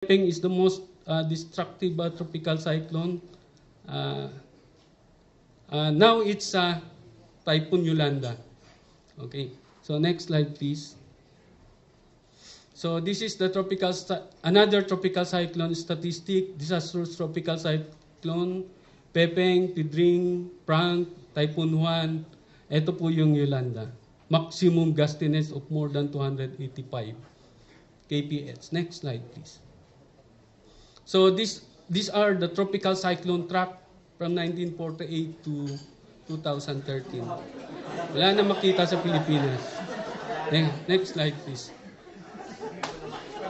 Peng is the most destructive tropical cyclone. Now it's Typhoon Yolanda. Okay, so next slide, please. So this is the another tropical cyclone statistic. Disastrous tropical cyclone, Pepeng, Pidring, Frank, Typhoon Juan. Ito po yung Yolanda. Maximum gustiness of more than 285 kph. Next slide, please. So these are the tropical cyclone track from 1948 to 2013. Wala na makita sa Pilipinas. Next slide, please.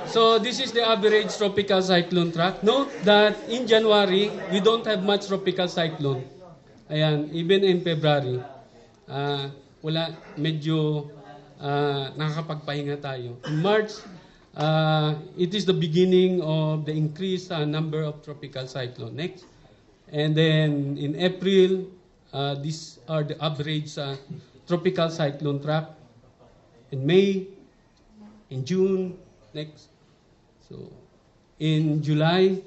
So this is the average tropical cyclone track. Note that in January, we don't have much tropical cyclone. Ayan, even in February, wala, medyo nakakapagpahinga tayo. In March, it is the beginning of the increased number of tropical cyclone. Next. And then in April, these are the average tropical cyclone track. In May, in June, next. So in July,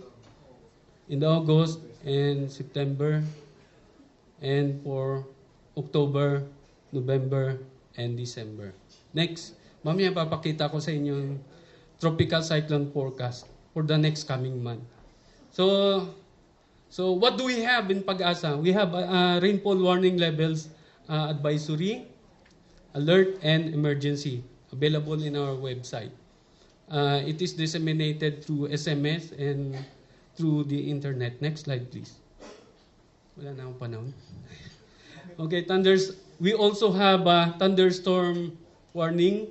in August, and September, and for October, November, and December. Next. Mamaya papakita ko sa inyo yung tropical cyclone forecast for the next coming month. So what do we have in PAGASA? We have rainfall warning levels advisory, alert, and emergency available in our website. It is disseminated through SMS and through the internet. Next slide, please. Wala na akong panahon. Okay, we also have thunderstorm warning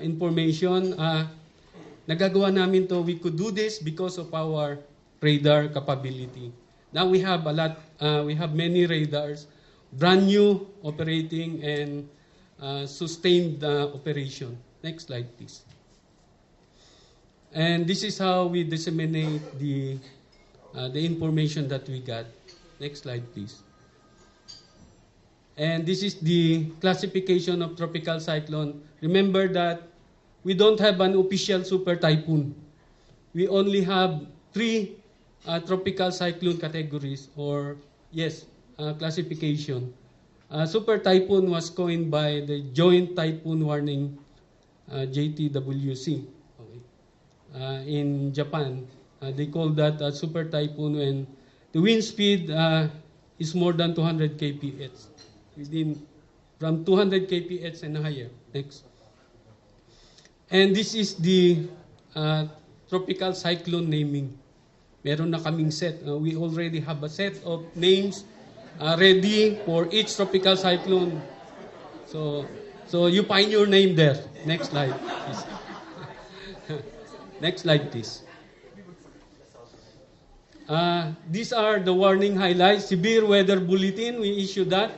information. Nagagawa namin to. We could do this because of our radar capability. Now we have we have many radars, brand new operating and sustained operation. Next slide, please. And this is how we disseminate the information that we got. Next slide, please. And this is the classification of tropical cyclone. Remember that we don't have an official super typhoon. We only have 3 tropical cyclone categories, or classification. Super typhoon was coined by the Joint Typhoon Warning, JTWC. Okay. In Japan, they call that a super typhoon when the wind speed is more than 200 kph. From 200 kph and higher. Next. And this is the tropical cyclone naming. Meron na kaming set. We already have a set of names ready for each tropical cyclone. So you find your name there. Next slide, please. Next slide, please. These are the warning highlights. Severe weather bulletin, we issue that.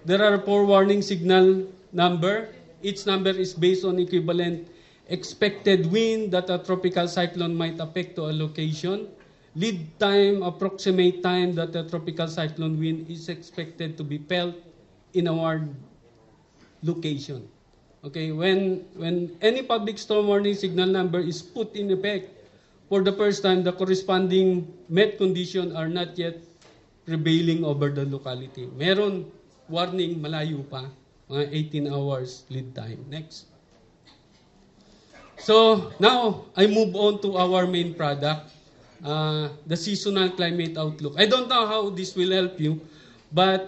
There are 4 warning signal number. Each number is based on equivalent expected wind that a tropical cyclone might affect to a location. Lead time, approximate time that a tropical cyclone wind is expected to be felt in our location. Okay, when any public storm warning signal number is put in effect for the first time, the corresponding met conditions are not yet prevailing over the locality. Meron warning malayo pa, mga 18 hours lead time. Next. So now I move on to our main product, the seasonal climate outlook. I don't know how this will help you, but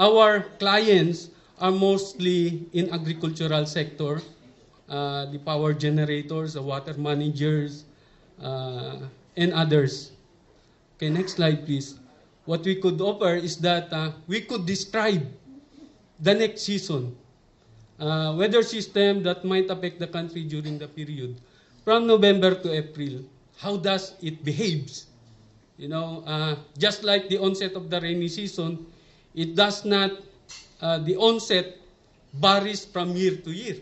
our clients are mostly in agricultural sector, the power generators, the water managers, and others. Okay, next slide, please. What we could offer is that we could describe the next season, weather system that might affect the country during the period from November to April. How does it behaves? You know, just like the onset of the rainy season, it does not, the onset varies from year to year.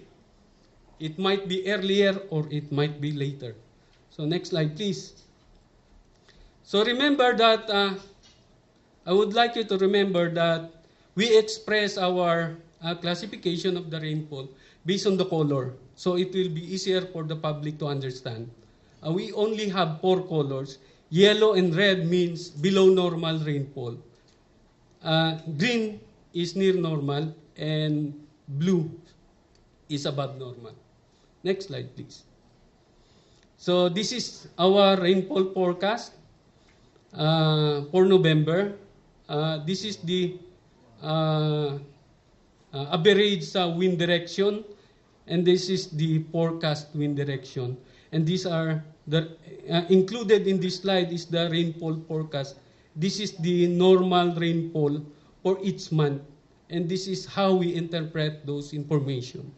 It might be earlier or it might be later. So next slide, please. So remember that, I would like you to remember that we express our classification of the rainfall based on the color. So it will be easier for the public to understand. we only have 4 colors. Yellow and red means below normal rainfall. Green is near normal, and blue is above normal. Next slide, please. So this is our rainfall forecast for November. This is the average wind direction, and this is the forecast wind direction. And these are the included in this slide is the rainfall forecast. This is the normal rainfall for each month, and this is how we interpret those information.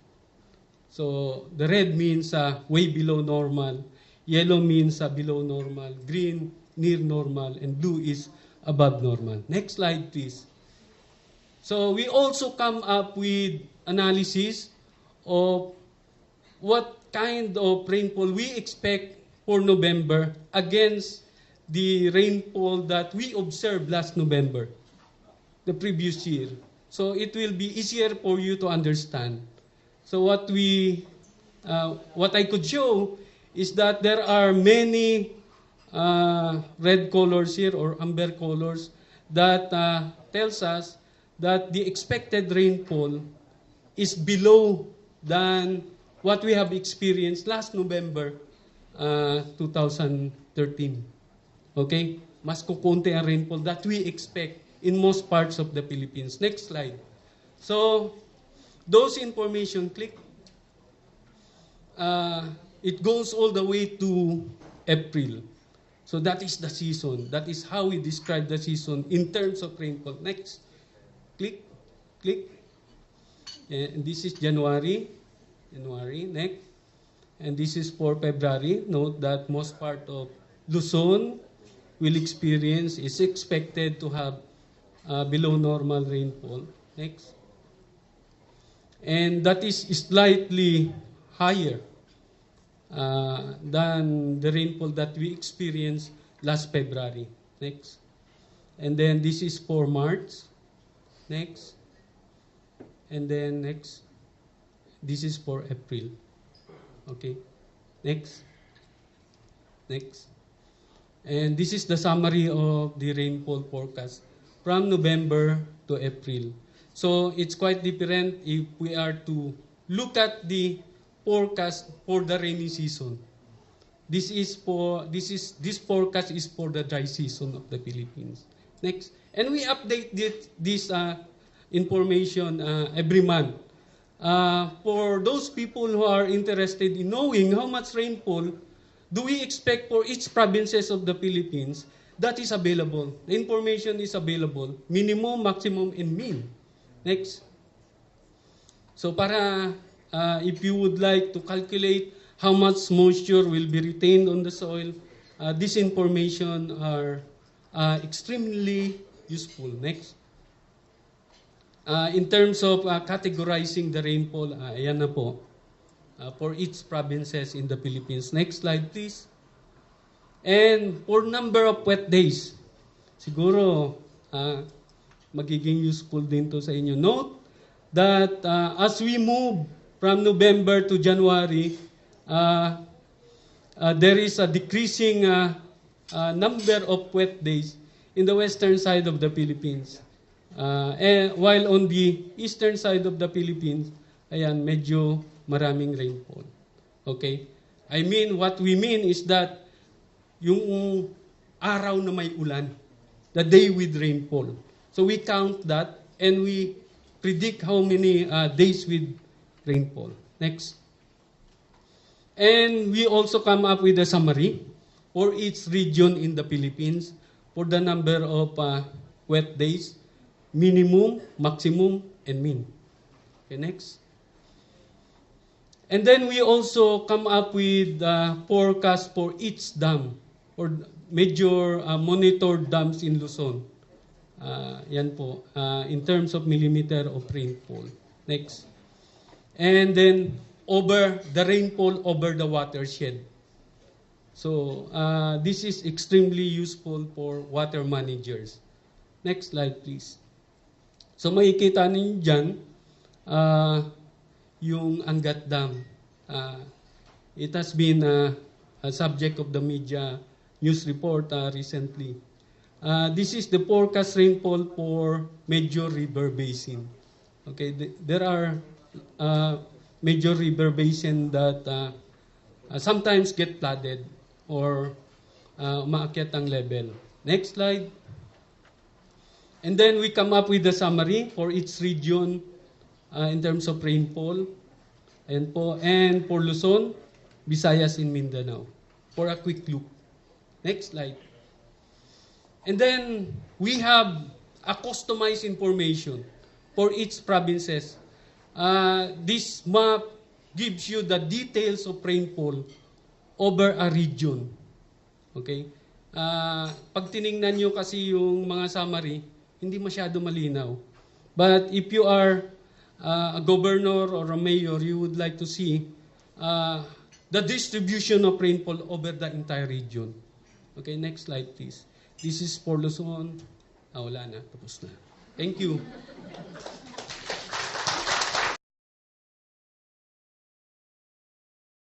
So the red means way below normal, yellow means below normal, green near normal, and blue is above normal. Next slide, please. So we also come up with analysis of what kind of rainfall we expect for November against the rainfall that we observed last November, the previous year. So it will be easier for you to understand. So what I could show is that there are many red colors here or amber colors that tells us that the expected rainfall is below than what we have experienced last November 2013. Okay? Mas kukunti ang rainfall that we expect in most parts of the Philippines. Next slide. So, those information, click. It goes all the way to April. So that is the season. That is how we describe the season in terms of rainfall. Next. Click. Click. And this is January. Next. And this is for February. Note that most part of Luzon is expected to have below normal rainfall. Next. And that is slightly higher than the rainfall that we experienced last February. Next. And then this is for March. Next. And then next. This is for April. Okay. Next. Next. And this is the summary of the rainfall forecast from November to April. So it's quite different if we are to look at the forecast for the rainy season. This forecast is for the dry season of the Philippines. Next. And we update this information every month. For those people who are interested in knowing how much rainfall do we expect for each provinces of the Philippines, that is available. The information is available. Minimum, maximum, and mean. Next. So para if you would like to calculate how much moisture will be retained on the soil, this information are extremely useful. Next. In terms of categorizing the rainfall, ayan na po, for each provinces in the Philippines. Next slide, please. And for number of wet days, siguro magiging useful din to sa inyo. Note that as we move from November to January, there is a decreasing number of wet days in the western side of the Philippines. And while on the eastern side of the Philippines, ayan, medyo maraming rainfall. Okay? I mean, what we mean is that yung araw na may ulan, the day with rainfall. So we count that and we predict how many days with rainfall. Next. And we also come up with a summary for each region in the Philippines for the number of wet days, minimum, maximum, and mean. Okay, next. And then we also come up with forecast for each dam or major monitored dams in Luzon. Yan po, in terms of millimeter of rainfall. Next. And then over the rainfall over the watershed. So this is extremely useful for water managers. Next slide, please. So makikita ninyo dyan, yung Angat Dam. It has been subject of the media news report recently. This is the forecast rainfall for major river basin. Okay, there are major river basin that sometimes get flooded or umaakyat ang level. Next slide. And then we come up with the summary for each region in terms of rainfall. And for Luzon, Visayas, and Mindanao. For a quick look. Next slide. And then we have a customized information for each provinces. This map gives you the details of rainfall over a region. Okay? Pag tiningnan nyo kasi yung mga summary, hindi masyado malinaw. But if you are a governor or a mayor, you would like to see the distribution of rainfall over the entire region. Okay, next slide please. This is for Luzon. Wala na, tapos na. Thank you.